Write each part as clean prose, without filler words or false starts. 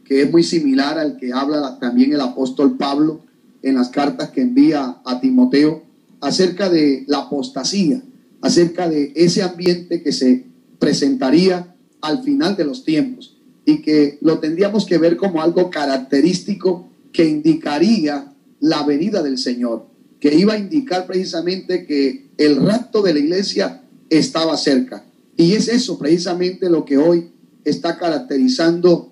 que es muy similar al que habla también el apóstol Pablo en las cartas que envía a Timoteo, acerca de la apostasía, acerca de ese ambiente que se presentaría al final de los tiempos y que lo tendríamos que ver como algo característico que indicaría la venida del Señor, que iba a indicar precisamente que el rapto de la iglesia estaba cerca. Y es eso precisamente lo que hoy está caracterizando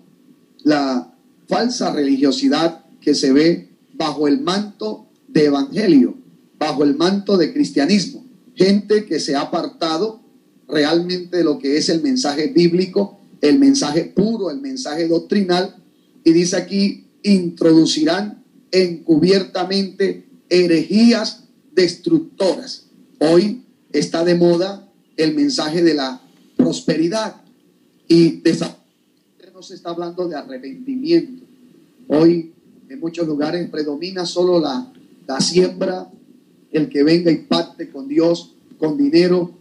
la falsa religiosidad que se ve bajo el manto de evangelio, bajo el manto de cristianismo. Gente que se ha apartado realmente de lo que es el mensaje bíblico, el mensaje puro, el mensaje doctrinal, y dice aquí, introducirán encubiertamente herejías destructoras. Hoy está de moda el mensaje de la prosperidad y no se está hablando de arrepentimiento. Hoy en muchos lugares predomina solo la siembra, el que venga y pacte con Dios, con dinero,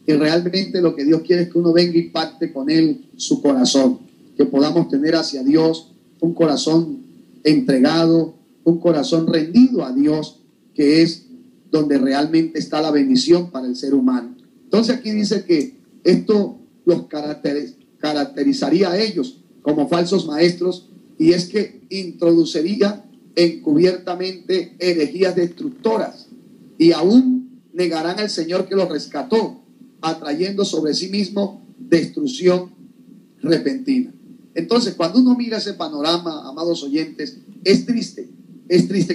y realmente lo que Dios quiere es que uno venga y pacte con Él su corazón, que podamos tener hacia Dios un corazón entregado, un corazón rendido a Dios, que es donde realmente está la bendición para el ser humano. Entonces aquí dice que esto los caracterizaría a ellos como falsos maestros, y es que introduciría encubiertamente herejías destructoras y aún negarán al Señor que los rescató, atrayendo sobre sí mismo destrucción repentina. Entonces, cuando uno mira ese panorama, amados oyentes, es triste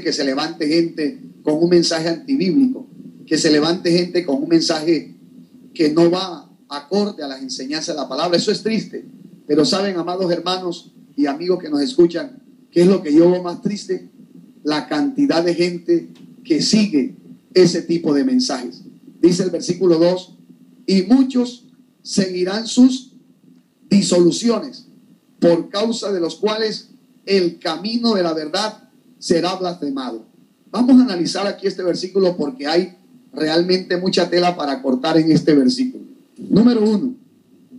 que se levante gente con un mensaje antibíblico, que se levante gente con un mensaje que no va acorde a las enseñanzas de la palabra. Eso es triste. Pero saben, amados hermanos y amigos que nos escuchan, ¿qué es lo que yo veo más triste? La cantidad de gente que sigue ese tipo de mensajes. Dice el versículo 2, y muchos seguirán sus disoluciones, por causa de los cuales el camino de la verdad será blasfemado. Vamos a analizar aquí este versículo porque hay realmente mucha tela para cortar en este versículo. Número 1,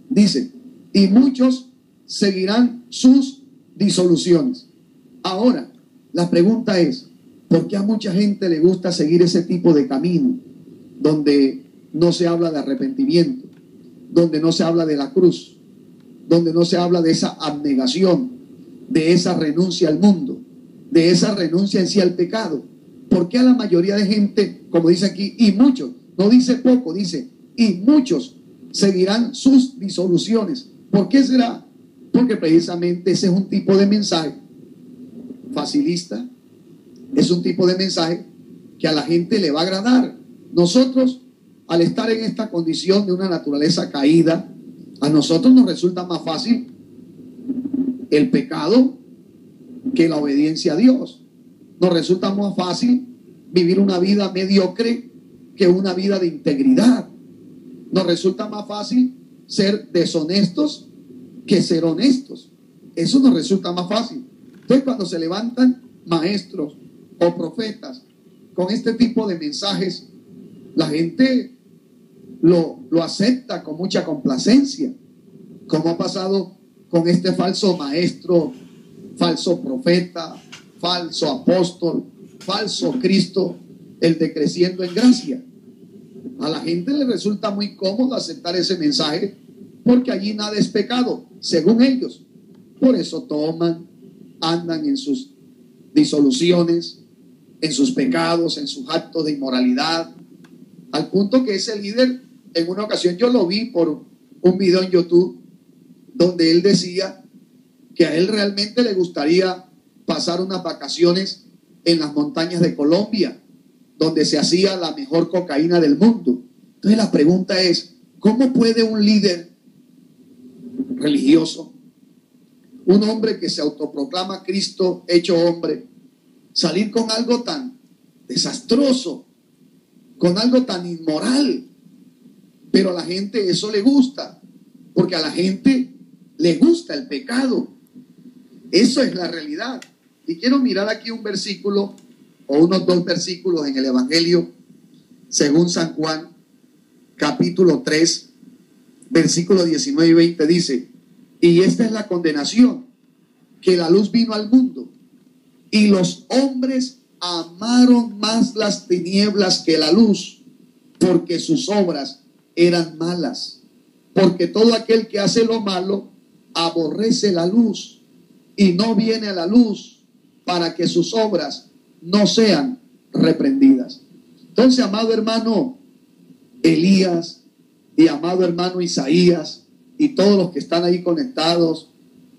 dice, y muchos seguirán sus disoluciones. Ahora, la pregunta es, ¿por qué a mucha gente le gusta seguir ese tipo de camino donde no se habla de arrepentimiento, donde no se habla de la cruz, donde no se habla de esa abnegación, de esa renuncia al mundo, de esa renuncia en sí al pecado? ¿Por qué a la mayoría de gente, como dice aquí, y muchos, no dice poco, dice, y muchos seguirán sus disoluciones? ¿Por qué será? Porque precisamente ese es un tipo de mensaje facilista, es un tipo de mensaje que a la gente le va a agradar. Nosotros, al estar en esta condición de una naturaleza caída, a nosotros nos resulta más fácil el pecado que la obediencia a Dios. Nos resulta más fácil vivir una vida mediocre que una vida de integridad. Nos resulta más fácil ser deshonestos que ser honestos. Eso nos resulta más fácil. Entonces, cuando se levantan maestros o profetas con este tipo de mensajes, la gente lo acepta con mucha complacencia, como ha pasado con este falso maestro, falso profeta, falso apóstol, falso Cristo, el de Creciendo en Gracia. A la gente le resulta muy cómodo aceptar ese mensaje porque allí nada es pecado, según ellos. Por eso toman, andan en sus disoluciones, en sus pecados, en sus actos de inmoralidad, al punto que ese líder, en una ocasión yo lo vi por un video en YouTube, donde él decía que a él realmente le gustaría pasar unas vacaciones en las montañas de Colombia, donde se hacía la mejor cocaína del mundo. Entonces la pregunta es, ¿cómo puede un líder religioso, un hombre que se autoproclama Cristo hecho hombre, salir con algo tan desastroso, con algo tan inmoral? Pero a la gente eso le gusta, porque a la gente le gusta el pecado. Eso es la realidad. Y quiero mirar aquí un versículo o unos dos versículos en el Evangelio según San Juan, capítulo 3, versículos 19 y 20. Dice, y esta es la condenación, que la luz vino al mundo y los hombres amaron más las tinieblas que la luz, porque sus obras eran malas. Porque todo aquel que hace lo malo aborrece la luz y no viene a la luz para que sus obras no sean reprendidas. Entonces, amado hermano Elías y amado hermano Isaías y todos los que están ahí conectados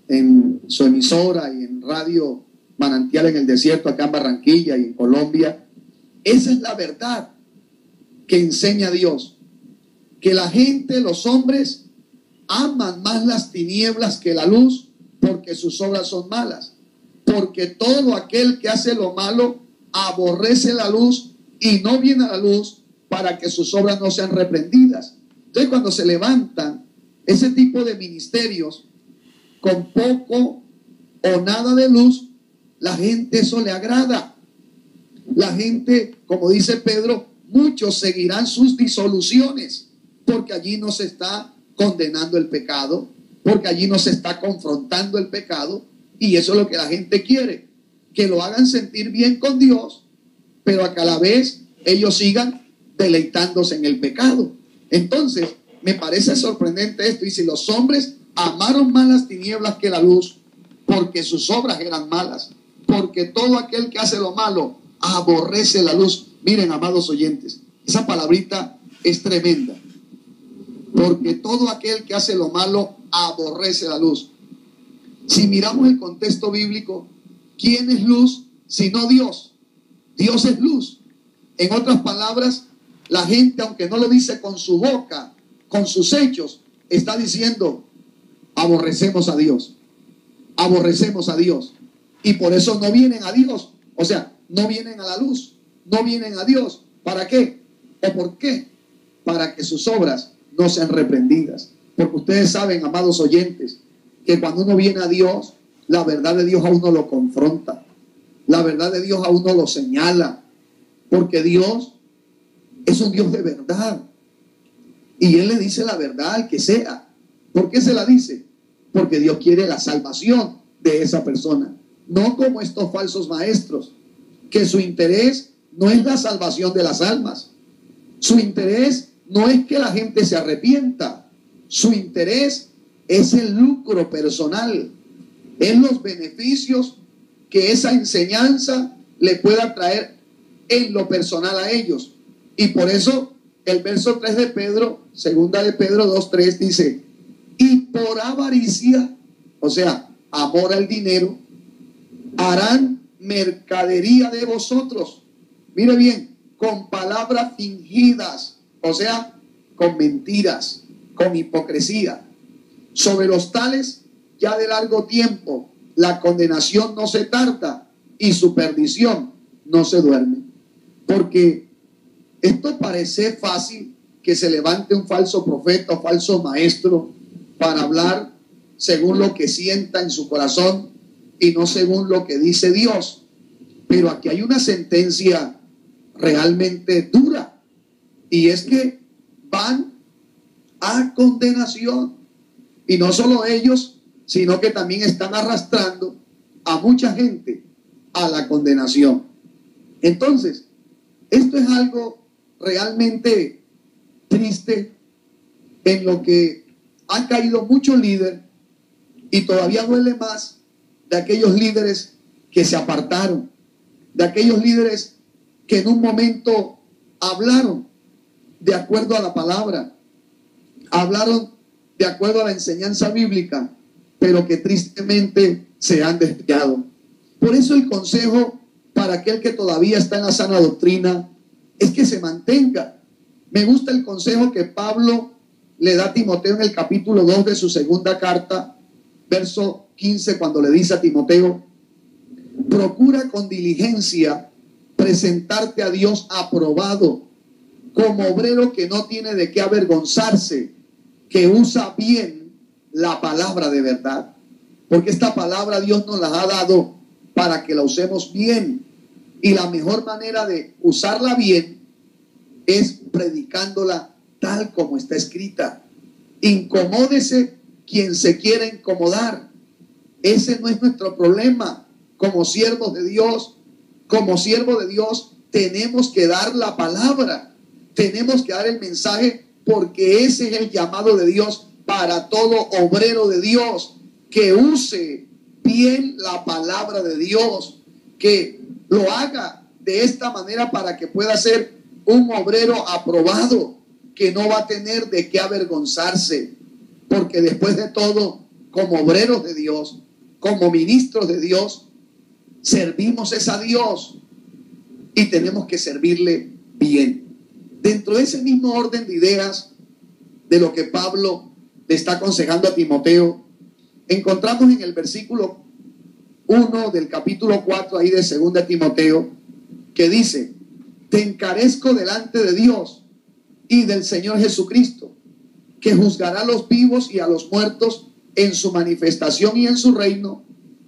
en su emisora y en Radio Manantial en el Desierto, acá en Barranquilla y en Colombia, esa es la verdad que enseña Dios, que la gente, los hombres, aman más las tinieblas que la luz, porque sus obras son malas. Porque todo aquel que hace lo malo aborrece la luz y no viene a la luz para que sus obras no sean reprendidas. Entonces, cuando se levantan ese tipo de ministerios con poco o nada de luz, la gente eso le agrada. La gente, como dice Pedro, muchos seguirán sus disoluciones, porque allí no se está condenando el pecado, porque allí no se está confrontando el pecado, y eso es lo que la gente quiere, que lo hagan sentir bien con Dios, pero a cada vez ellos sigan deleitándose en el pecado. Entonces, me parece sorprendente esto. Dice, los hombres amaron más las tinieblas que la luz, porque sus obras eran malas, porque todo aquel que hace lo malo aborrece la luz. Miren, amados oyentes, esa palabrita es tremenda. Porque todo aquel que hace lo malo aborrece la luz. Si miramos el contexto bíblico, ¿quién es luz sino Dios? Dios es luz. En otras palabras, la gente, aunque no lo dice con su boca, con sus hechos, está diciendo, aborrecemos a Dios. Aborrecemos a Dios. Y por eso no vienen a Dios. O sea, no vienen a la luz. No vienen a Dios. ¿Para qué? ¿O por qué? Para que sus obras no sean reprendidas. Porque ustedes saben, amados oyentes, que cuando uno viene a Dios, la verdad de Dios a uno lo confronta. La verdad de Dios a uno lo señala. Porque Dios es un Dios de verdad. Y Él le dice la verdad al que sea. ¿Por qué se la dice? Porque Dios quiere la salvación de esa persona. No como estos falsos maestros, que su interés no es la salvación de las almas. Su interés no es que la gente se arrepienta. Su interés es el lucro personal. Es los beneficios que esa enseñanza le pueda traer en lo personal a ellos. Y por eso el verso 3 de Pedro, segunda de Pedro 2:3 dice, y por avaricia, o sea, amor al dinero, harán mercadería de vosotros. Mire bien, con palabras fingidas, o sea, con mentiras, con hipocresía. Sobre los tales, ya de largo tiempo, la condenación no se tarda y su perdición no se duerme. Porque esto parece fácil, que se levante un falso profeta o falso maestro para hablar según lo que sienta en su corazón y no según lo que dice Dios. Pero aquí hay una sentencia realmente dura, y es que van a condenación. Y no solo ellos, sino que también están arrastrando a mucha gente a la condenación. Entonces, esto es algo realmente triste, en lo que han caído muchos líderes, y todavía duele más de aquellos líderes que se apartaron, de aquellos líderes que en un momento hablaron de acuerdo a la palabra, hablaron de acuerdo a la enseñanza bíblica, pero que tristemente se han desviado. Por eso el consejo para aquel que todavía está en la sana doctrina es que se mantenga. Me gusta el consejo que Pablo le da a Timoteo en el capítulo 2 de su segunda carta, verso 15, cuando le dice a Timoteo, procura con diligencia presentarte a Dios aprobado, como obrero que no tiene de qué avergonzarse, que usa bien la palabra de verdad. Porque esta palabra Dios nos la ha dado para que la usemos bien. Y la mejor manera de usarla bien es predicándola tal como está escrita. Incomódese quien se quiera incomodar. Ese no es nuestro problema. Como siervos de Dios, como siervo de Dios, tenemos que dar la palabra, tenemos que dar el mensaje, porque ese es el llamado de Dios para todo obrero de Dios, que use bien la palabra de Dios, que lo haga de esta manera para que pueda ser un obrero aprobado, que no va a tener de qué avergonzarse, porque después de todo, como obreros de Dios, como ministros de Dios, servimos es a Dios y tenemos que servirle bien. Dentro de ese mismo orden de ideas de lo que Pablo le está aconsejando a Timoteo, encontramos en el versículo 1 del capítulo 4 ahí de 2 Timoteo, que dice: te encarezco delante de Dios y del Señor Jesucristo, que juzgará a los vivos y a los muertos en su manifestación y en su reino,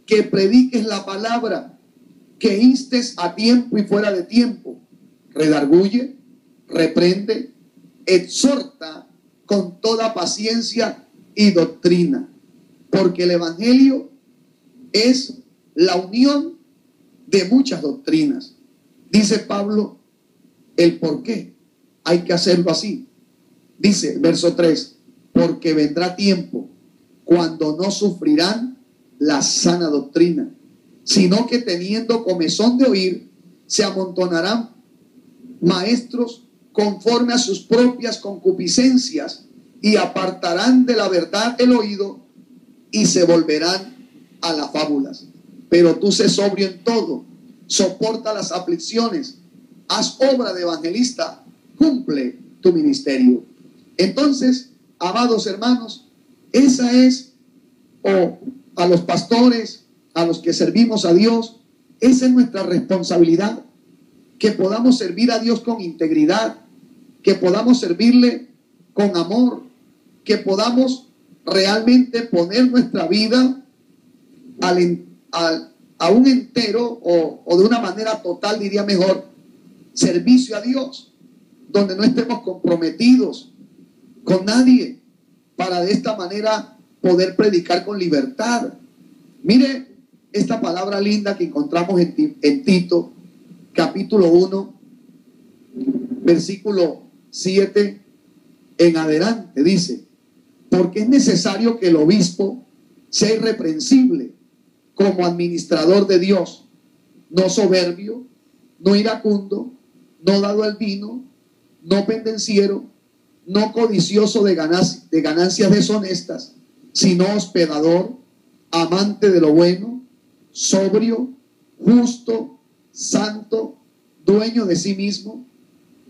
que prediques la palabra, que instes a tiempo y fuera de tiempo, redarguye, reprende, exhorta con toda paciencia y doctrina, porque el evangelio es la unión de muchas doctrinas. Dice Pablo el por qué hay que hacerlo así. Dice verso 3: porque vendrá tiempo cuando no sufrirán la sana doctrina, sino que teniendo comezón de oír, se amontonarán maestros conforme a sus propias concupiscencias, y apartarán de la verdad el oído y se volverán a las fábulas. Pero tú sé sobrio en todo, soporta las aflicciones, haz obra de evangelista, cumple tu ministerio. Entonces, amados hermanos, esa es, a los pastores, a los que servimos a Dios, esa es nuestra responsabilidad, que podamos servir a Dios con integridad, que podamos servirle con amor, que podamos realmente poner nuestra vida a un entero o de una manera total, diría mejor, servicio a Dios, donde no estemos comprometidos con nadie, para de esta manera poder predicar con libertad. Mire esta palabra linda que encontramos en Tito, capítulo 1, versículo 7 en adelante. Dice: porque es necesario que el obispo sea irreprensible como administrador de Dios, no soberbio, no iracundo, no dado al vino, no pendenciero, no codicioso de ganancias deshonestas, sino hospedador, amante de lo bueno, sobrio, justo, santo, dueño de sí mismo,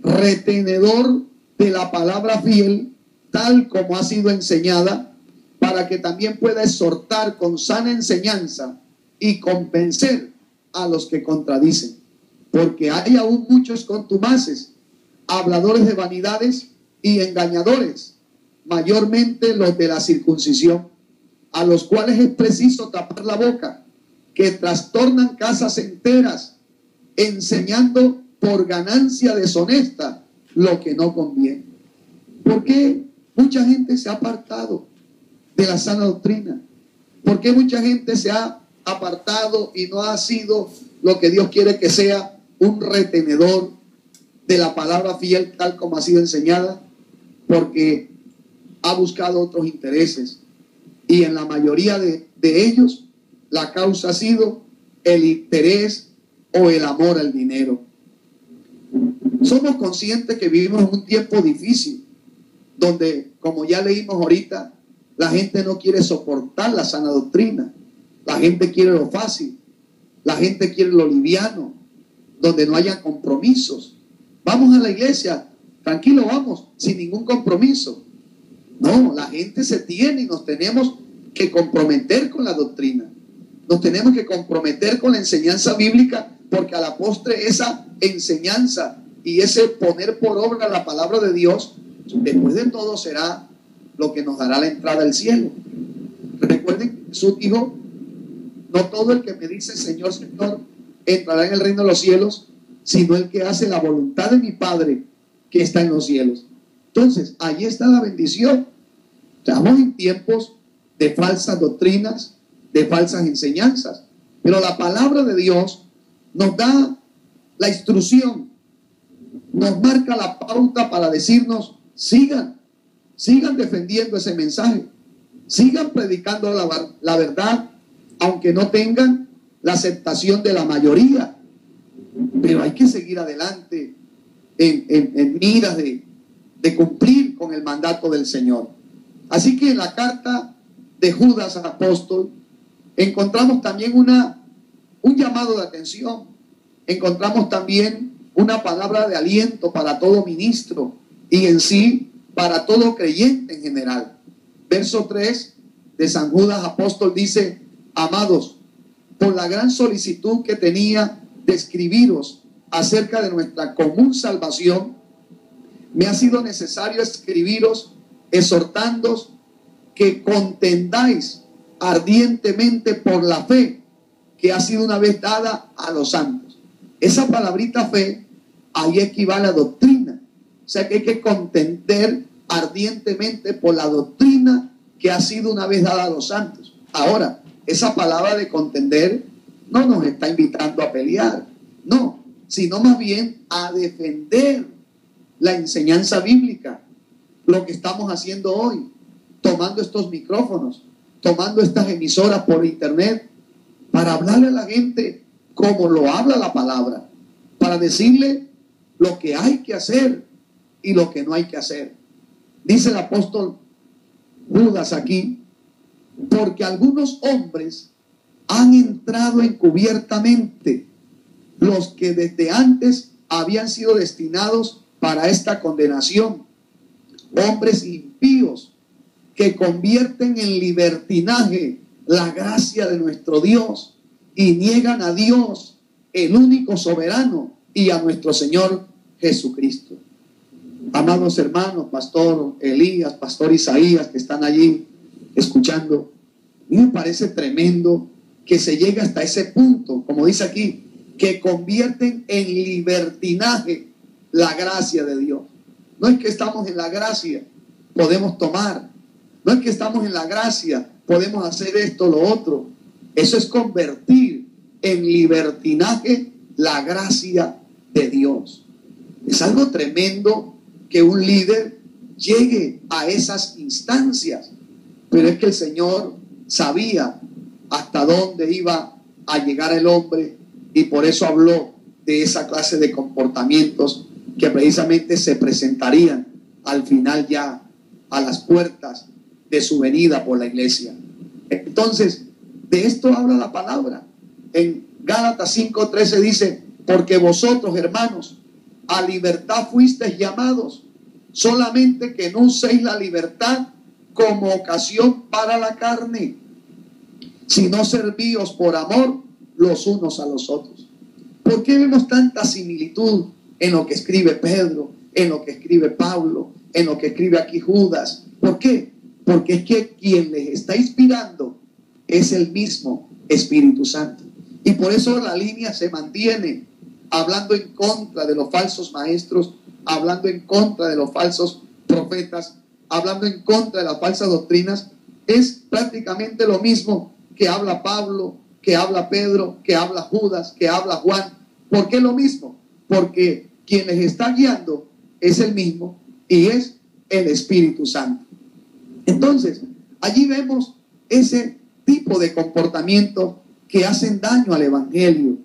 retenedor de la palabra fiel, tal como ha sido enseñada, para que también pueda exhortar con sana enseñanza y convencer a los que contradicen. Porque hay aún muchos contumaces, habladores de vanidades y engañadores, mayormente los de la circuncisión, a los cuales es preciso tapar la boca, que trastornan casas enteras, enseñando por ganancia deshonesta lo que no conviene. ¿Por qué mucha gente se ha apartado de la sana doctrina? ¿Por qué mucha gente se ha apartado y no ha sido lo que Dios quiere que sea, un retenedor de la palabra fiel tal como ha sido enseñada? Porque ha buscado otros intereses, y en la mayoría de ellos la causa ha sido el interés o el amor al dinero. Somos conscientes que vivimos en un tiempo difícil, donde, como ya leímos ahorita, la gente no quiere soportar la sana doctrina, la gente quiere lo fácil, la gente quiere lo liviano, donde no haya compromisos. Vamos a la iglesia, tranquilo, vamos, sin ningún compromiso. No, la gente se tiene y nos tenemos que comprometer con la doctrina. Nos tenemos que comprometer con la enseñanza bíblica, porque a la postre esa enseñanza y ese poner por obra la palabra de Dios, después de todo será lo que nos dará la entrada al cielo. Recuerden, Jesús dijo: no todo el que me dice Señor, Señor, entrará en el reino de los cielos, sino el que hace la voluntad de mi Padre que está en los cielos. Entonces, ahí está la bendición. Estamos en tiempos de falsas doctrinas, de falsas enseñanzas. Pero la palabra de Dios nos da la instrucción, nos marca la pauta para decirnos, sigan defendiendo ese mensaje, sigan predicando la verdad, aunque no tengan la aceptación de la mayoría. Pero hay que seguir adelante en miras de cumplir con el mandato del Señor. Así que en la carta de Judas al apóstol encontramos también un llamado de atención, encontramos también una palabra de aliento para todo ministro y en sí para todo creyente en general. Verso 3 de San Judas apóstol dice: amados, por la gran solicitud que tenía de escribiros acerca de nuestra común salvación, me ha sido necesario escribiros exhortándoos que contendáis ardientemente por la fe que ha sido una vez dada a los santos. Esa palabrita fe ahí equivale a doctrina. O sea que hay que contender ardientemente por la doctrina que ha sido una vez dada a los santos. Ahora, esa palabra de contender no nos está invitando a pelear, no, sino más bien a defender la enseñanza bíblica. Lo que estamos haciendo hoy, tomando estos micrófonos, tomando estas emisoras por internet, para hablarle a la gente como lo habla la palabra, para decirle lo que hay que hacer y lo que no hay que hacer. Dice el apóstol Judas aquí: porque algunos hombres han entrado encubiertamente, los que desde antes habían sido destinados para esta condenación, hombres impíos que convierten en libertinaje la gracia de nuestro Dios y niegan a Dios, el único soberano, y a nuestro Señor Jesucristo. Amados hermanos, pastor Elías, pastor Isaías, que están allí escuchando, a mí me parece tremendo que se llegue hasta ese punto, como dice aquí, que convierten en libertinaje la gracia de Dios. No es que estamos en la gracia, podemos tomar. No es que estamos en la gracia, podemos hacer esto o lo otro. Eso es convertir en libertinaje la gracia de Dios. Es algo tremendo que un líder llegue a esas instancias, pero es que el Señor sabía hasta dónde iba a llegar el hombre y por eso habló de esa clase de comportamientos que precisamente se presentarían al final, ya a las puertas de su venida por la iglesia. Entonces, de esto habla la palabra. En Gálatas 5:13 dice: porque vosotros, hermanos, a libertad fuisteis llamados, solamente que no uséis la libertad como ocasión para la carne, sino servíos por amor los unos a los otros. ¿Por qué vemos tanta similitud en lo que escribe Pedro, en lo que escribe Pablo, en lo que escribe aquí Judas? ¿Por qué? Porque es que quien les está inspirando es el mismo Espíritu Santo. Y por eso la línea se mantiene, hablando en contra de los falsos maestros, hablando en contra de los falsos profetas, hablando en contra de las falsas doctrinas. Es prácticamente lo mismo que habla Pablo, que habla Pedro, que habla Judas, que habla Juan. ¿Por qué lo mismo? Porque quien les está guiando es el mismo y es el Espíritu Santo. Entonces, allí vemos ese tipo de comportamiento que hacen daño al Evangelio,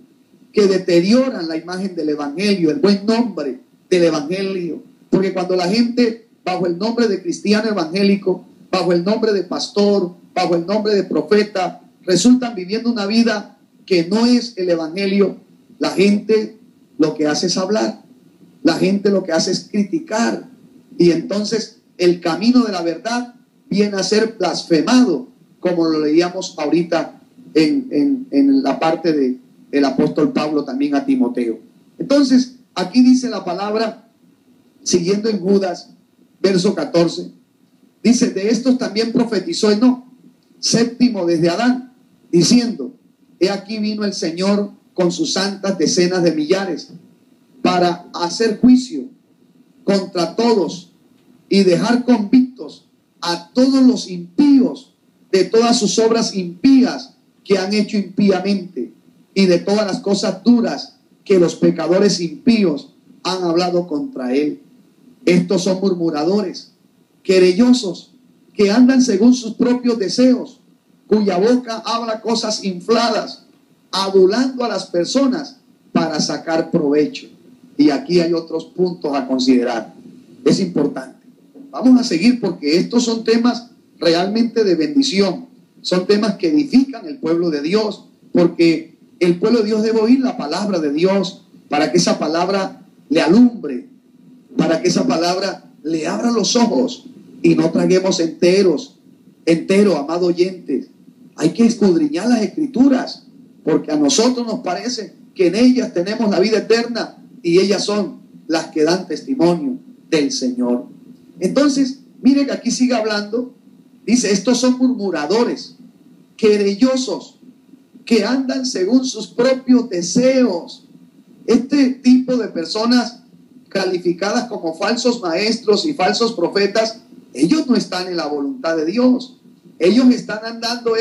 que deterioran la imagen del Evangelio, el buen nombre del Evangelio. Porque cuando la gente, bajo el nombre de cristiano evangélico, bajo el nombre de pastor, bajo el nombre de profeta, resultan viviendo una vida que no es el Evangelio, la gente lo que hace es hablar, la gente lo que hace es criticar, y entonces el camino de la verdad viene a ser blasfemado, como lo leíamos ahorita en la parte del apóstol Pablo también a Timoteo. Entonces, aquí dice la palabra, siguiendo en Judas, verso 14, dice: de estos también profetizó Enoc, séptimo desde Adán, diciendo: he aquí vino el Señor con sus santas decenas de millares para hacer juicio contra todos y dejar convictos a todos los impíos de todas sus obras impías que han hecho impíamente y de todas las cosas duras que los pecadores impíos han hablado contra él. Estos son murmuradores, querellosos, que andan según sus propios deseos, cuya boca habla cosas infladas, adulando a las personas para sacar provecho. Y aquí hay otros puntos a considerar. Es importante. Vamos a seguir porque estos son temas realmente de bendición. Son temas que edifican el pueblo de Dios, porque el pueblo de Dios debe oír la palabra de Dios para que esa palabra le alumbre, para que esa palabra le abra los ojos y no traguemos entero, amado oyentes. Hay que escudriñar las escrituras, porque a nosotros nos parece que en ellas tenemos la vida eterna y ellas son las que dan testimonio del Señor. Entonces, mire que aquí sigue hablando, dice, estos son murmuradores, querellosos, que andan según sus propios deseos. Este tipo de personas calificadas como falsos maestros y falsos profetas, ellos no están en la voluntad de Dios. Ellos están andando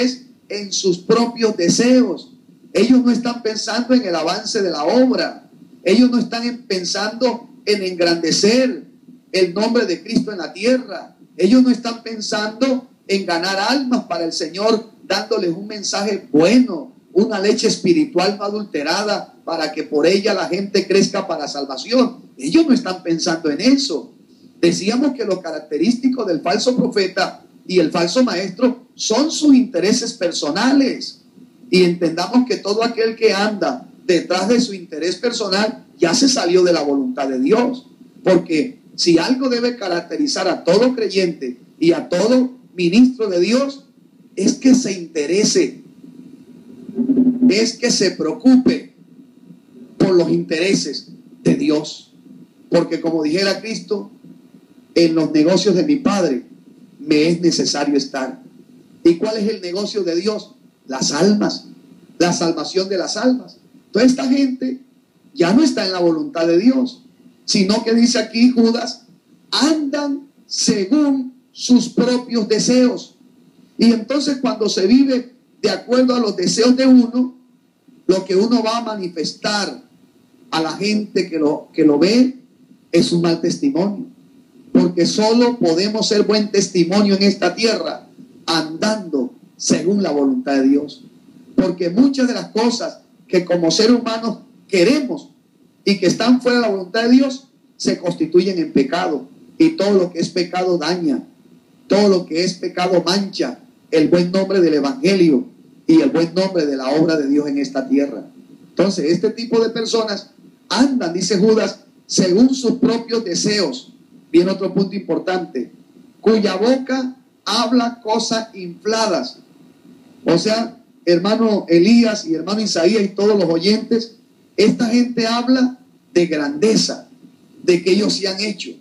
en sus propios deseos. Ellos no están pensando en el avance de la obra. Ellos no están pensando en engrandecer el nombre de Cristo en la tierra. Ellos no están pensando en ganar almas para el Señor, dándoles un mensaje bueno, una leche espiritual no adulterada, para que por ella la gente crezca para salvación. Ellos no están pensando en eso. Decíamos que lo característico del falso profeta y el falso maestro son sus intereses personales. Y entendamos que todo aquel que anda detrás de su interés personal ya se salió de la voluntad de Dios. Porque si algo debe caracterizar a todo creyente y a todo ministro de Dios, es que se interese, es que se preocupe por los intereses de Dios. Porque como dijera Cristo, en los negocios de mi Padre me es necesario estar. ¿Y cuál es el negocio de Dios? Las almas, la salvación de las almas. Entonces esta gente ya no está en la voluntad de Dios, sino que dice aquí Judas, andan según sus propios deseos. Y entonces cuando se vive de acuerdo a los deseos de uno, lo que uno va a manifestar a la gente que lo ve es un mal testimonio. Porque solo podemos ser buen testimonio en esta tierra andando según la voluntad de Dios. Porque muchas de las cosas que como seres humanos queremos y que están fuera de la voluntad de Dios se constituyen en pecado. Y todo lo que es pecado daña. Todo lo que es pecado mancha el buen nombre del Evangelio y el buen nombre de la obra de Dios en esta tierra. Entonces, este tipo de personas andan, dice Judas, según sus propios deseos. Viene otro punto importante, cuya boca habla cosas infladas. O sea, hermano Elías y hermano Isaías y todos los oyentes, esta gente habla de grandeza, de que ellos sí han hecho,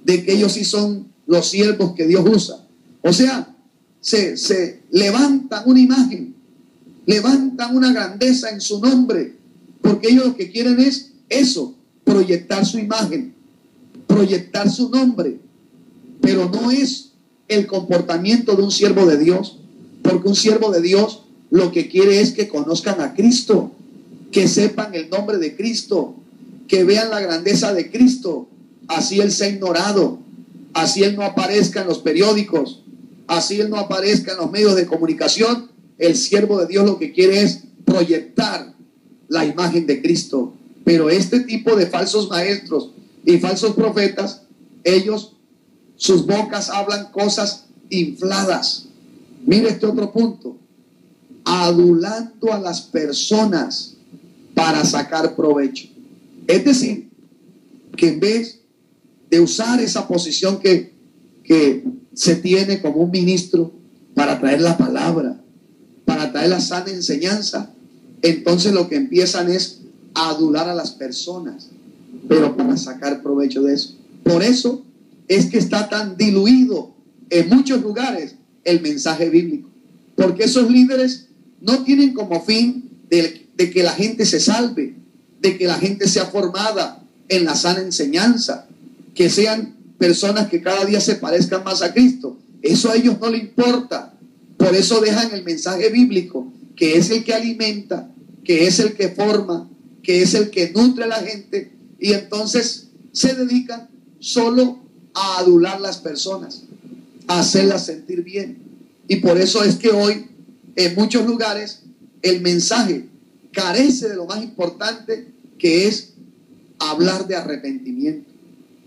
de que ellos sí son los siervos que Dios usa. O sea, se levantan una imagen, levantan una grandeza en su nombre, porque ellos lo que quieren es eso, proyectar su imagen, proyectar su nombre, pero no es el comportamiento de un siervo de Dios, porque un siervo de Dios lo que quiere es que conozcan a Cristo, que sepan el nombre de Cristo, que vean la grandeza de Cristo, así Él sea ignorado, así Él no aparezca en los periódicos, así Él no aparezca en los medios de comunicación. El siervo de Dios lo que quiere es proyectar la imagen de Cristo. Pero este tipo de falsos maestros y falsos profetas, ellos, sus bocas hablan cosas infladas. Mire este otro punto, adulando a las personas para sacar provecho. Es decir, que en vez de usar esa posición que se tiene como un ministro para traer la palabra, para traer la sana enseñanza, entonces lo que empiezan es a adular a las personas, pero para sacar provecho de eso. Por eso es que está tan diluido en muchos lugares el mensaje bíblico, porque esos líderes no tienen como fin de que la gente se salve, de que la gente sea formada en la sana enseñanza, que sean personas que cada día se parezcan más a Cristo. Eso a ellos no les importa. Por eso dejan el mensaje bíblico que es el que alimenta, que es el que forma, que es el que nutre a la gente, y entonces se dedican solo a adular las personas, a hacerlas sentir bien. Y por eso es que hoy en muchos lugares el mensaje carece de lo más importante, que es hablar de arrepentimiento,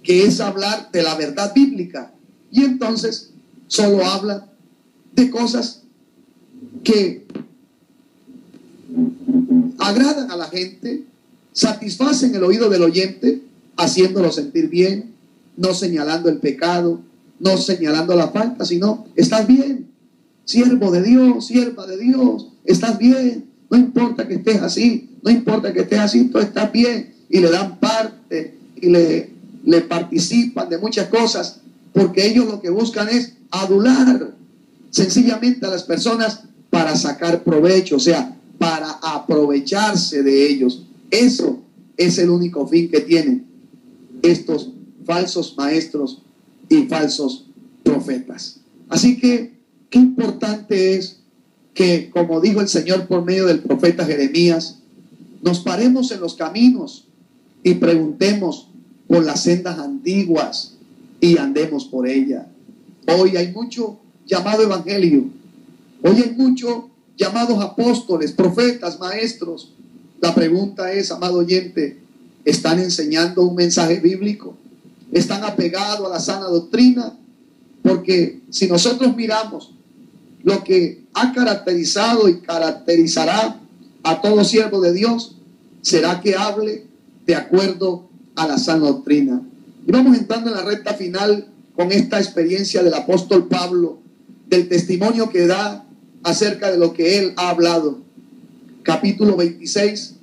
que es hablar de la verdad bíblica. Y entonces solo hablan de cosas que agradan a la gente, satisfacen el oído del oyente, haciéndolo sentir bien, no señalando el pecado, no señalando la falta, sino estás bien, siervo de Dios, sierva de Dios, estás bien, no importa que estés así, no importa que estés así, tú estás bien. Y le dan parte y le participan de muchas cosas, porque ellos lo que buscan es adular sencillamente a las personas para sacar provecho, o sea, para aprovecharse de ellos. Eso es el único fin que tienen estos falsos maestros y falsos profetas. Así que qué importante es que, como dijo el Señor por medio del profeta Jeremías, nos paremos en los caminos y preguntemos por las sendas antiguas y andemos por ella. Hoy hay mucho llamado evangelio, hoy hay mucho llamados apóstoles, profetas, maestros. La pregunta es, amado oyente, ¿están enseñando un mensaje bíblico? ¿Están apegados a la sana doctrina? Porque si nosotros miramos lo que ha caracterizado y caracterizará a todo siervo de Dios, será que hable de acuerdo a la sana doctrina. Y vamos entrando en la recta final con esta experiencia del apóstol Pablo, del testimonio que da acerca de lo que él ha hablado. Capítulo 26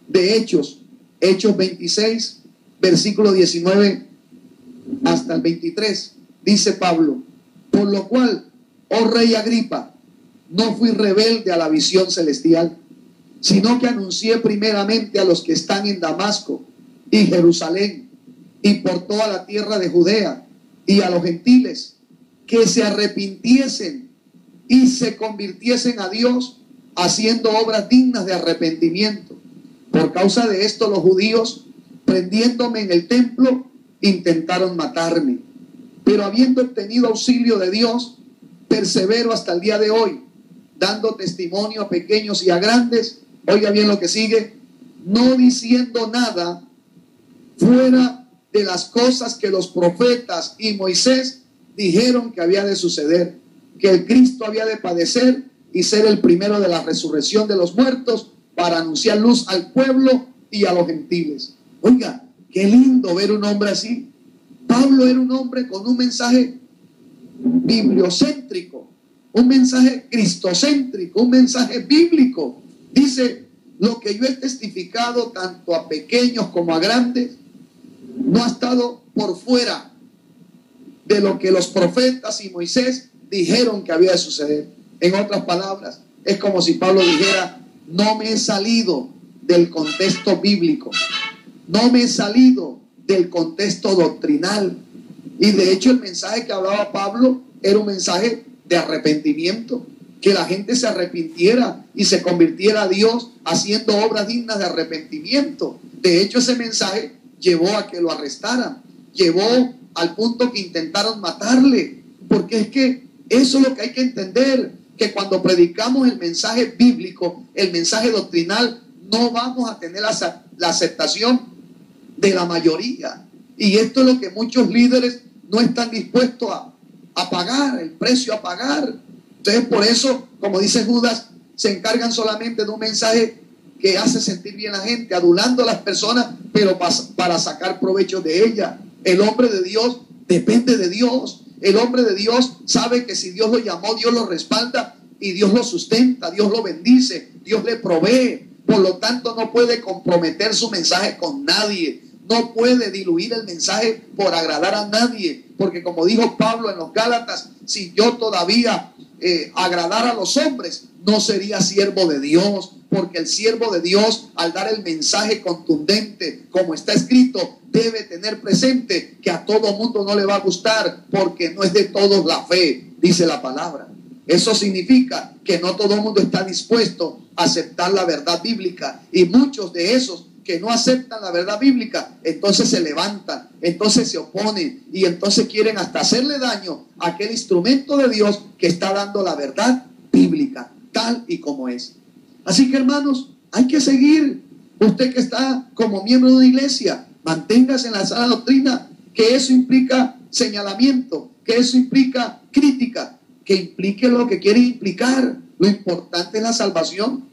de Hechos, Hechos 26, versículo 19 hasta el 23, dice Pablo: por lo cual, oh rey Agripa, no fui rebelde a la visión celestial, sino que anuncié primeramente a los que están en Damasco y Jerusalén y por toda la tierra de Judea y a los gentiles, que se arrepintiesen y se convirtiesen a Dios, haciendo obras dignas de arrepentimiento. Por causa de esto los judíos, prendiéndome en el templo, intentaron matarme. Pero habiendo obtenido auxilio de Dios, persevero hasta el día de hoy, dando testimonio a pequeños y a grandes. Oiga bien lo que sigue: no diciendo nada fuera de las cosas que los profetas y Moisés dijeron que había de suceder, que el Cristo había de padecer y ser el primero de la resurrección de los muertos, para anunciar luz al pueblo y a los gentiles. Oiga, qué lindo ver un hombre así. Pablo era un hombre con un mensaje bibliocéntrico, un mensaje cristocéntrico, un mensaje bíblico. Dice: lo que yo he testificado tanto a pequeños como a grandes no ha estado por fuera de lo que los profetas y Moisés dijeron que había de suceder. En otras palabras, es como si Pablo dijera: no me he salido del contexto bíblico, no me he salido del contexto doctrinal. Y de hecho el mensaje que hablaba Pablo era un mensaje de arrepentimiento, que la gente se arrepintiera y se convirtiera a Dios haciendo obras dignas de arrepentimiento. De hecho ese mensaje llevó a que lo arrestaran, llevó al punto que intentaron matarle, porque es que eso es lo que hay que entender, que cuando predicamos el mensaje bíblico, el mensaje doctrinal, no vamos a tener la aceptación de la mayoría. Y esto es lo que muchos líderes no están dispuestos a pagar, el precio a pagar. Entonces por eso, como dice Judas, se encargan solamente de un mensaje que hace sentir bien a la gente, adulando a las personas, pero para sacar provecho de ellas. El hombre de Dios depende de Dios. El hombre de Dios sabe que si Dios lo llamó, Dios lo respalda y Dios lo sustenta, Dios lo bendice, Dios le provee. Por lo tanto, no puede comprometer su mensaje con nadie. No puede diluir el mensaje por agradar a nadie. Porque como dijo Pablo en los Gálatas, si yo todavía agradara a los hombres, no sería siervo de Dios. Porque el siervo de Dios, al dar el mensaje contundente, como está escrito, debe tener presente que a todo mundo no le va a gustar, porque no es de todos la fe, dice la palabra. Eso significa que no todo el mundo está dispuesto a aceptar la verdad bíblica, y muchos de esos que no aceptan la verdad bíblica, entonces se levantan, entonces se oponen y entonces quieren hasta hacerle daño a aquel instrumento de Dios que está dando la verdad bíblica, tal y como es. Así que, hermanos, hay que seguir. Usted que está como miembro de una iglesia, manténgase en la sana doctrina, que eso implica señalamiento, que eso implica crítica, que implique lo que quiere implicar. Lo importante es la salvación.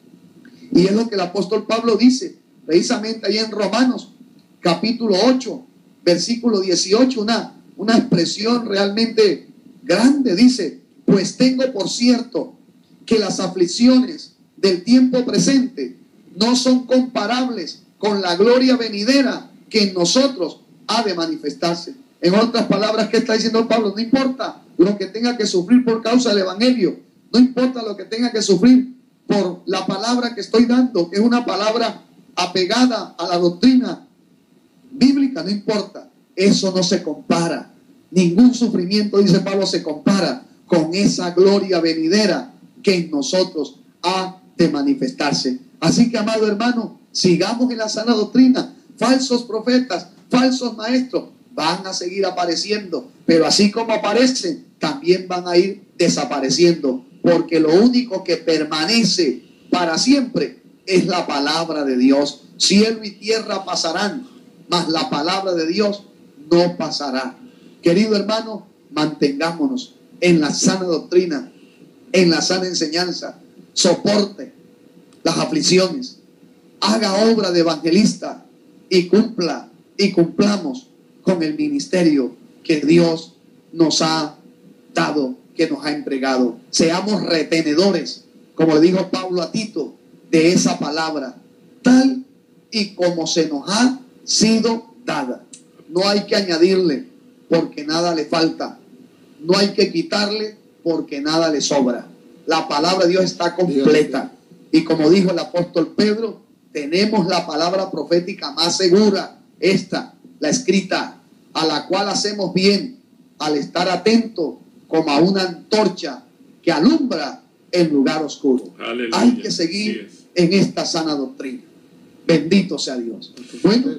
Y es lo que el apóstol Pablo dice, precisamente ahí en Romanos, capítulo 8, versículo 18, una expresión realmente grande. Dice: pues tengo por cierto que las aflicciones del tiempo presente no son comparables con la gloria venidera que en nosotros ha de manifestarse. En otras palabras, ¿qué está diciendo Pablo? No importa lo que tenga que sufrir por causa del evangelio, no importa lo que tenga que sufrir por la palabra que estoy dando, que es una palabra apegada a la doctrina bíblica, no importa, eso no se compara. Ningún sufrimiento, dice Pablo, se compara con esa gloria venidera que en nosotros ha de manifestarse. Así que, amado hermano, sigamos en la sana doctrina. Falsos profetas, falsos maestros van a seguir apareciendo, pero así como aparecen, también van a ir desapareciendo, porque lo único que permanece para siempre es la palabra de Dios. Cielo y tierra pasarán, mas la palabra de Dios no pasará. Querido hermano, mantengámonos en la sana doctrina, en la sana enseñanza. Soporte las aflicciones, haga obra de evangelista y cumplamos con el ministerio que Dios nos ha dado, que nos ha entregado. Seamos retenedores, como le dijo Pablo a Tito, de esa palabra, tal y como se nos ha sido dada. No hay que añadirle, porque nada le falta. No hay que quitarle, porque nada le sobra. La palabra de Dios está completa. Y como dijo el apóstol Pedro, tenemos la palabra profética más segura, esta, la escrita, a la cual hacemos bien al estar atento como a una antorcha que alumbra el lugar oscuro. Aleluya. Hay que seguir en esta sana doctrina. Bendito sea Dios. Bueno,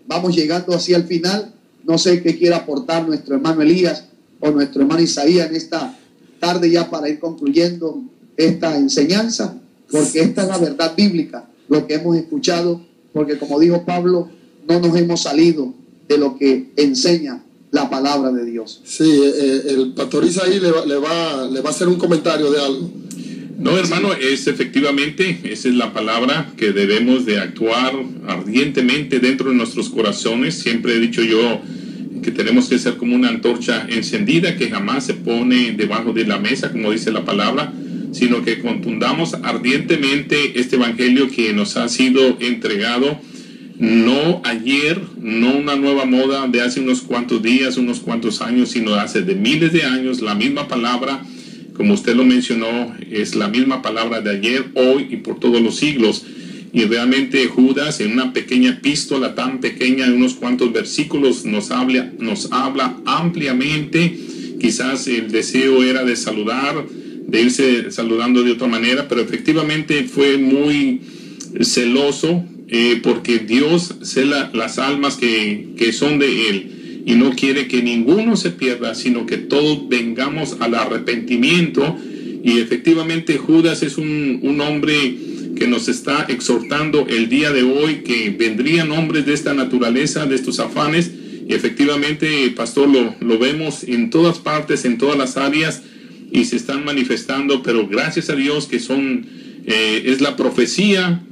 vamos llegando así al final. No sé qué quiera aportar nuestro hermano Elías o nuestro hermano Isaías en esta tarde, ya para ir concluyendo esta enseñanza, porque esta es la verdad bíblica, lo que hemos escuchado, porque como dijo Pablo, no nos hemos salido de lo que enseña la palabra de Dios. Sí, el pastor Isaí le va a hacer un comentario de algo. No, hermano, es efectivamente, esa es la palabra, que debemos de actuar ardientemente dentro de nuestros corazones. Siempre he dicho yo que tenemos que ser como una antorcha encendida que jamás se pone debajo de la mesa, como dice la palabra, sino que contundamos ardientemente este evangelio que nos ha sido entregado, no ayer, no una nueva moda de hace unos cuantos días, unos cuantos años, sino hace de miles de años. La misma palabra, como usted lo mencionó, es la misma palabra de ayer, hoy y por todos los siglos. Y realmente Judas, en una pequeña epístola tan pequeña, en unos cuantos versículos, nos habla ampliamente. Quizás el deseo era de saludar, de irse saludando de otra manera, pero efectivamente fue muy celoso, porque Dios cela las almas que son de Él, y no quiere que ninguno se pierda, sino que todos vengamos al arrepentimiento. Y efectivamente Judas es un hombre que nos está exhortando el día de hoy, que vendrían hombres de esta naturaleza, de estos afanes, y efectivamente, pastor, lo vemos en todas partes, en todas las áreas, y se están manifestando, pero gracias a Dios que es la profecía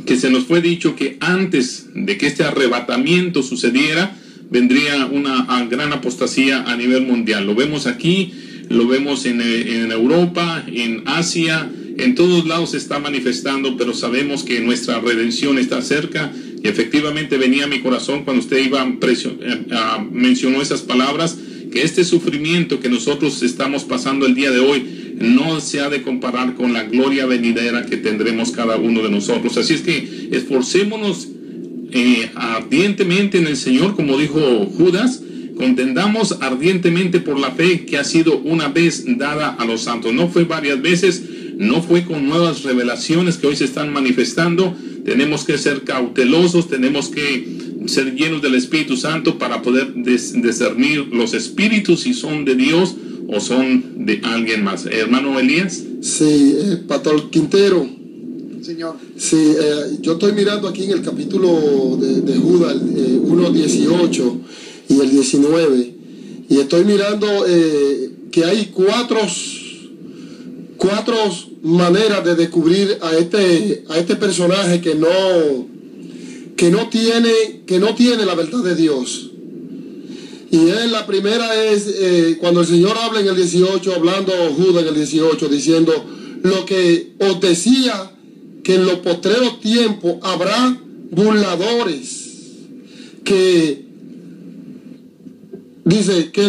que se nos fue dicho, que antes de que este arrebatamiento sucediera, vendría una gran apostasía a nivel mundial. Lo vemos aquí, lo vemos en Europa, en Asia, en todos lados se está manifestando, pero sabemos que nuestra redención está cerca. Y efectivamente venía a mi corazón cuando usted mencionó esas palabras, que este sufrimiento que nosotros estamos pasando el día de hoy no se ha de comparar con la gloria venidera que tendremos cada uno de nosotros. Así es que esforcémonos ardientemente en el Señor, como dijo Judas, contendamos ardientemente por la fe que ha sido una vez dada a los santos. No fue varias veces, no fue con nuevas revelaciones que hoy se están manifestando. Tenemos que ser cautelosos, tenemos que ser llenos del Espíritu Santo para poder discernir los espíritus si son de Dios o son de alguien más. Hermano Elías. Sí, Pastor Quintero. Señor. Sí, yo estoy mirando aquí en el capítulo de Judas, 1:18 y el 19, y estoy mirando que hay cuatro maneras de descubrir a este personaje que no tiene la verdad de Dios. Y la primera es cuando el Señor habla en el 18, hablando Judas en el 18, diciendo lo que os decía, que en los postreros tiempos habrá burladores, que dice que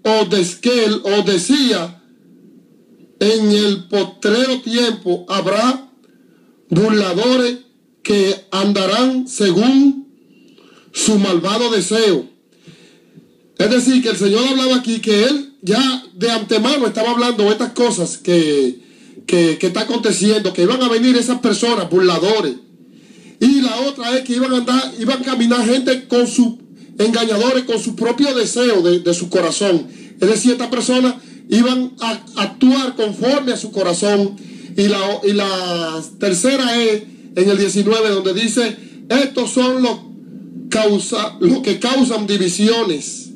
os decía, en el postrero tiempo habrá burladores que andarán según su malvado deseo. Es decir, que el Señor hablaba aquí que Él ya de antemano estaba hablando de estas cosas que está aconteciendo, que iban a venir esas personas, burladores. Y la otra es que iban a caminar gente con sus engañadores, con su propio deseo de su corazón. Es decir, estas personas iban a actuar conforme a su corazón. Y la tercera es en el 19, donde dice, estos son los que causan divisiones.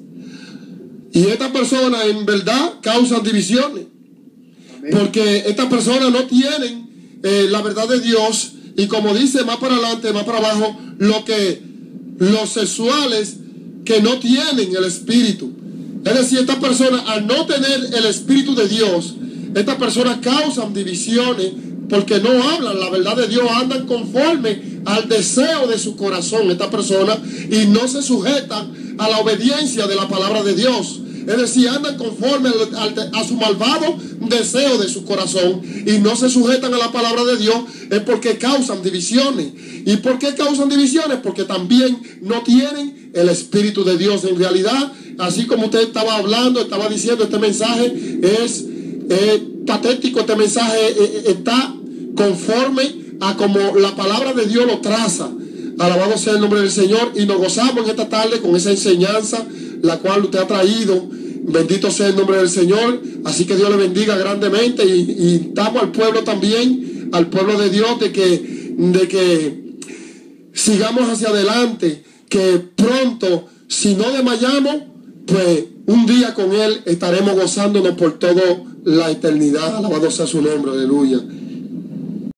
Y estas personas en verdad causan divisiones. Porque estas personas no tienen la verdad de Dios. Y como dice más para adelante, más para abajo, los sexuales que no tienen el Espíritu. Es decir, estas personas al no tener el Espíritu de Dios, estas personas causan divisiones porque no hablan la verdad de Dios, andan conforme al deseo de su corazón estas personas y no se sujetan a la obediencia de la palabra de Dios. Es decir, andan conforme a su malvado deseo de su corazón y no se sujetan a la palabra de Dios, es porque causan divisiones. ¿Y por qué causan divisiones? Porque también no tienen el Espíritu de Dios. En realidad, así como usted estaba hablando, estaba diciendo, este mensaje es patético, este mensaje está conforme a como la palabra de Dios lo traza. Alabado sea el nombre del Señor, y nos gozamos en esta tarde con esa enseñanza la cual usted ha traído. Bendito sea el nombre del Señor. Así que Dios le bendiga grandemente, y damos al pueblo también, al pueblo de Dios, de que sigamos hacia adelante, que pronto, si no desmayamos, pues un día con Él estaremos gozándonos por toda la eternidad. Alabado sea su nombre, aleluya.